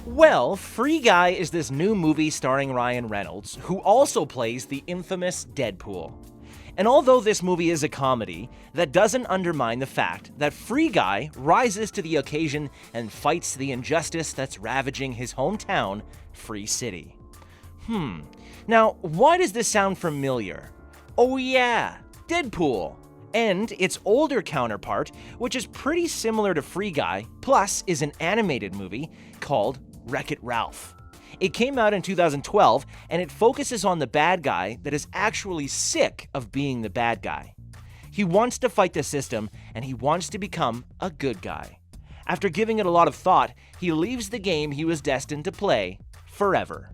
Well, Free Guy is this new movie starring Ryan Reynolds, who also plays the infamous Deadpool. And although this movie is a comedy, that doesn't undermine the fact that Free Guy rises to the occasion and fights the injustice that's ravaging his hometown, Free City. Now, why does this sound familiar? Oh yeah, Deadpool! And its older counterpart, which is pretty similar to Free Guy, plus is an animated movie called Wreck-It Ralph. It came out in 2012, and it focuses on the bad guy that is actually sick of being the bad guy. He wants to fight the system, and he wants to become a good guy. After giving it a lot of thought, he leaves the game he was destined to play forever.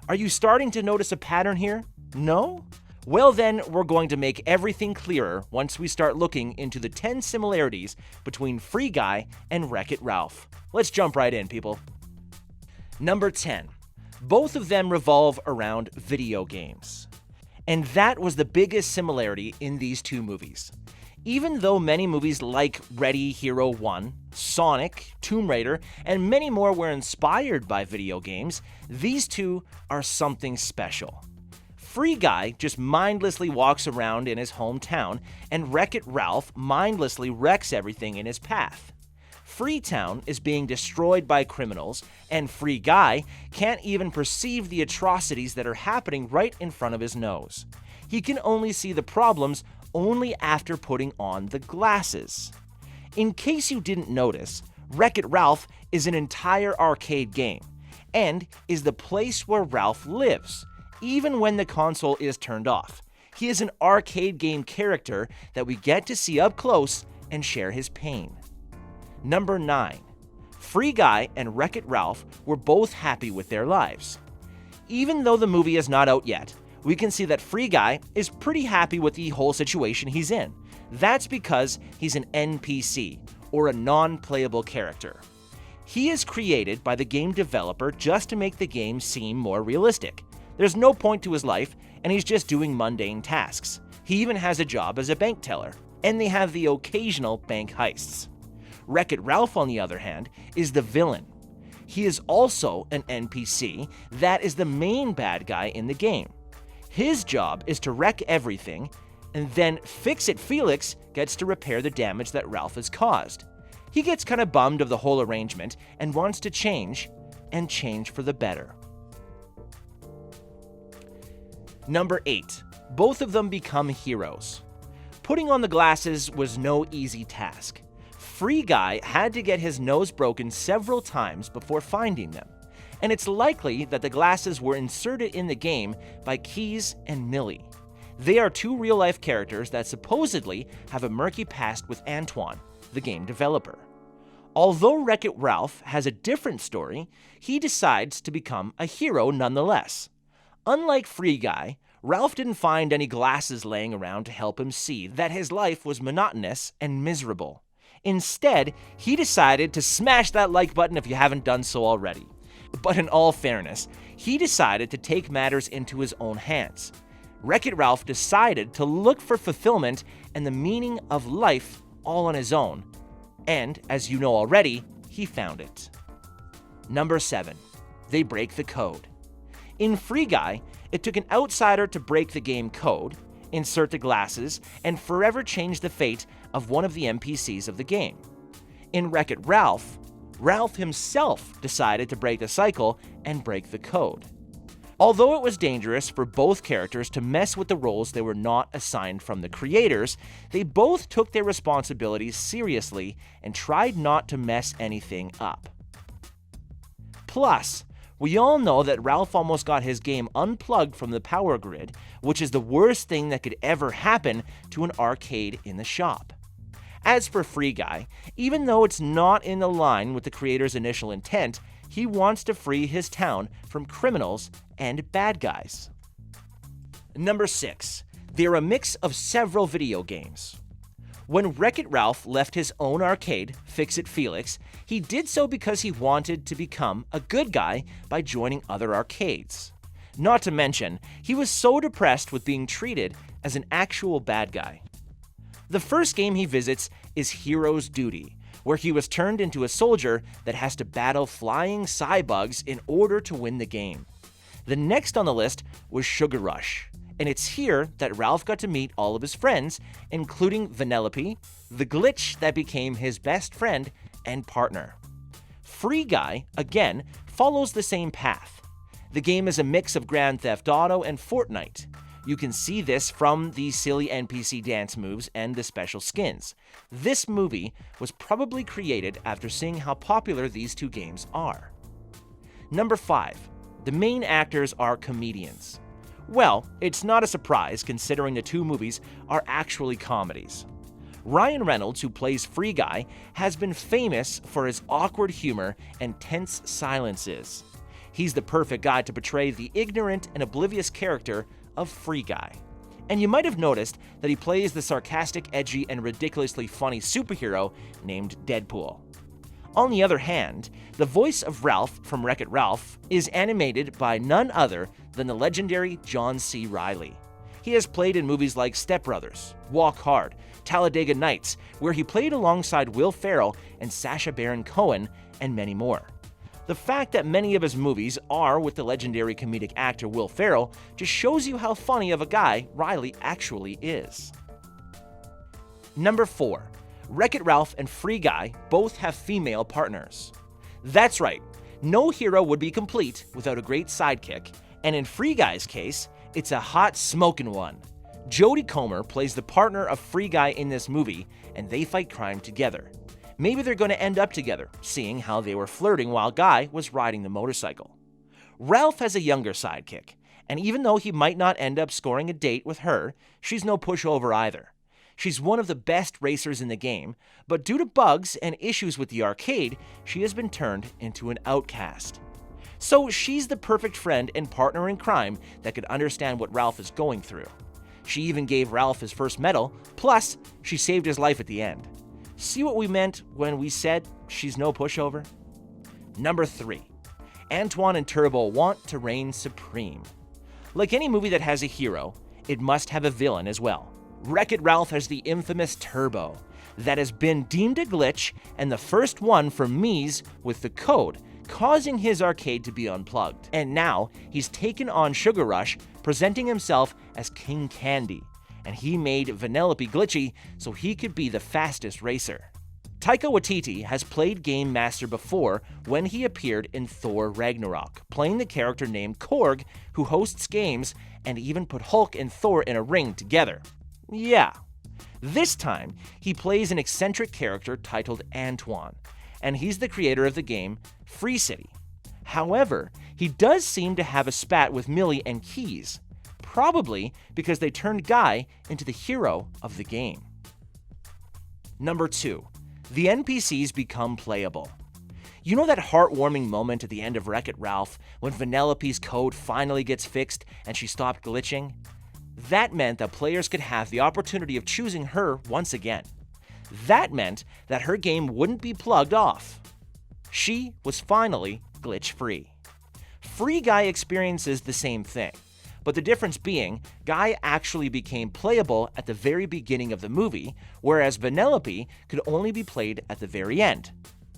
Are you starting to notice a pattern here? No? Well then, we're going to make everything clearer once we start looking into the 10 similarities between Free Guy and Wreck-It Ralph. Let's jump right in, people. Number 10. Both of them revolve around video games. And that was the biggest similarity in these two movies. Even though many movies like Ready Hero 1, Sonic, Tomb Raider, and many more were inspired by video games, these two are something special. Free Guy just mindlessly walks around in his hometown, and Wreck-It Ralph mindlessly wrecks everything in his path. Freetown is being destroyed by criminals, and Free Guy can't even perceive the atrocities that are happening right in front of his nose. He can only see the problems only after putting on the glasses. In case you didn't notice, Wreck-It Ralph is an entire arcade game, and is the place where Ralph lives, even when the console is turned off. He is an arcade game character that we get to see up close and share his pain. Number 9. Free Guy and Wreck-It Ralph were both happy with their lives. Even though the movie is not out yet, we can see that Free Guy is pretty happy with the whole situation he's in. That's because he's an NPC, or a non-playable character. He is created by the game developer just to make the game seem more realistic. There's no point to his life, and he's just doing mundane tasks. He even has a job as a bank teller, and they have the occasional bank heists. Wreck-It Ralph, on the other hand, is the villain. He is also an NPC that is the main bad guy in the game. His job is to wreck everything, and then Fix-It Felix gets to repair the damage that Ralph has caused. He gets kind of bummed of the whole arrangement and wants to change, and change for the better. Number 8. Both of them become heroes. Putting on the glasses was no easy task. Free Guy had to get his nose broken several times before finding them, and it's likely that the glasses were inserted in the game by Keys and Millie. They are two real-life characters that supposedly have a murky past with Antoine, the game developer. Although Wreck-It Ralph has a different story, he decides to become a hero nonetheless. Unlike Free Guy, Ralph didn't find any glasses laying around to help him see that his life was monotonous and miserable. Instead, he decided to smash that like button if you haven't done so already. But in all fairness, he decided to take matters into his own hands. Wreck-It Ralph decided to look for fulfillment and the meaning of life all on his own. And, as you know already, he found it. Number 7. They break the code. In Free Guy, it took an outsider to break the game code, insert the glasses, and forever change the fate of one of the NPCs of the game. In Wreck-It Ralph, Ralph himself decided to break the cycle and break the code. Although it was dangerous for both characters to mess with the roles they were not assigned from the creators, they both took their responsibilities seriously and tried not to mess anything up. Plus, we all know that Ralph almost got his game unplugged from the power grid, which is the worst thing that could ever happen to an arcade in the shop. As for Free Guy, even though it's not in line with the creator's initial intent, he wants to free his town from criminals and bad guys. Number 6. They're a mix of several video games. When Wreck-It Ralph left his own arcade, Fix-It Felix, he did so because he wanted to become a good guy by joining other arcades. Not to mention, he was so depressed with being treated as an actual bad guy. The first game he visits is Hero's Duty, where he was turned into a soldier that has to battle flying cybugs in order to win the game. The next on the list was Sugar Rush, and it's here that Ralph got to meet all of his friends, including Vanellope, the glitch that became his best friend and partner. Free Guy, again, follows the same path. The game is a mix of Grand Theft Auto and Fortnite. You can see this from the silly NPC dance moves and the special skins. This movie was probably created after seeing how popular these two games are. Number 5. The main actors are comedians. Well, it's not a surprise considering the two movies are actually comedies. Ryan Reynolds, who plays Free Guy, has been famous for his awkward humor and tense silences. He's the perfect guy to portray the ignorant and oblivious character of Free Guy. And you might have noticed that he plays the sarcastic, edgy, and ridiculously funny superhero named Deadpool. On the other hand, the voice of Ralph from Wreck-It Ralph is animated by none other than the legendary John C. Reilly. He has played in movies like Step Brothers, Walk Hard, Talladega Nights, where he played alongside Will Ferrell and Sacha Baron Cohen, and many more. The fact that many of his movies are with the legendary comedic actor Will Ferrell just shows you how funny of a guy Reilly actually is. Number 4. Wreck-It Ralph and Free Guy both have female partners. That's right, no hero would be complete without a great sidekick, and in Free Guy's case, it's a hot smokin' one. Jodie Comer plays the partner of Free Guy in this movie, and they fight crime together. Maybe they're going to end up together, seeing how they were flirting while Guy was riding the motorcycle. Ralph has a younger sidekick, and even though he might not end up scoring a date with her, she's no pushover either. She's one of the best racers in the game, but due to bugs and issues with the arcade, she has been turned into an outcast. So she's the perfect friend and partner in crime that could understand what Ralph is going through. She even gave Ralph his first medal, plus she saved his life at the end. See what we meant when we said she's no pushover? Number 3. Antwon and Turbo want to reign supreme. Like any movie that has a hero, it must have a villain as well. Wreck-It Ralph has the infamous Turbo that has been deemed a glitch and the first one for Mies with the code, causing his arcade to be unplugged. And now he's taken on Sugar Rush, presenting himself as King Candy, and he made Vanellope glitchy so he could be the fastest racer. Taika Waititi has played Game Master before when he appeared in Thor Ragnarok, playing the character named Korg, who hosts games and even put Hulk and Thor in a ring together. Yeah. This time, he plays an eccentric character titled Antoine, and he's the creator of the game Free City. However, he does seem to have a spat with Millie and Keys, probably because they turned Guy into the hero of the game. Number 2. The NPCs become playable. You know that heartwarming moment at the end of Wreck-It Ralph when Vanellope's code finally gets fixed and she stopped glitching? That meant that players could have the opportunity of choosing her once again. That meant that her game wouldn't be plugged off. She was finally glitch-free. Free Guy experiences the same thing, but the difference being, Guy actually became playable at the very beginning of the movie, whereas Vanellope could only be played at the very end.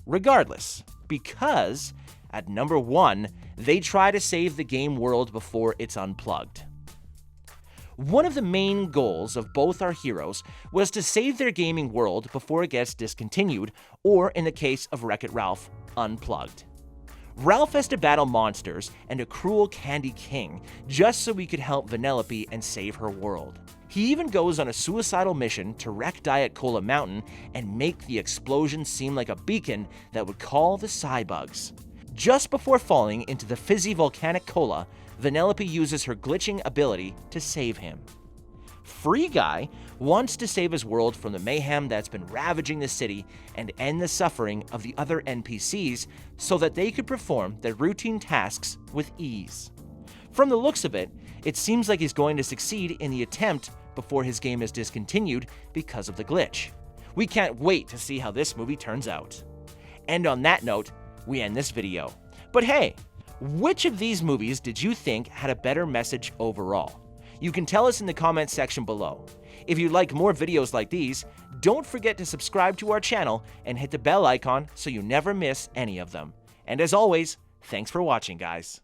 Regardless, because, at number 1, they try to save the game world before it's unplugged. One of the main goals of both our heroes was to save their gaming world before it gets discontinued, or in the case of Wreck-It Ralph, unplugged. Ralph has to battle monsters and a cruel Candy King just so he could help Vanellope and save her world. He even goes on a suicidal mission to wreck Diet Cola Mountain and make the explosion seem like a beacon that would call the cybugs. Just before falling into the fizzy volcanic cola, Vanellope uses her glitching ability to save him. Free Guy wants to save his world from the mayhem that's been ravaging the city and end the suffering of the other NPCs so that they could perform their routine tasks with ease. From the looks of it, it seems like he's going to succeed in the attempt before his game is discontinued because of the glitch. We can't wait to see how this movie turns out. And on that note, we end this video. But hey, which of these movies did you think had a better message overall? You can tell us in the comments section below. If you'd like more videos like these, don't forget to subscribe to our channel and hit the bell icon so you never miss any of them. And as always, thanks for watching, guys.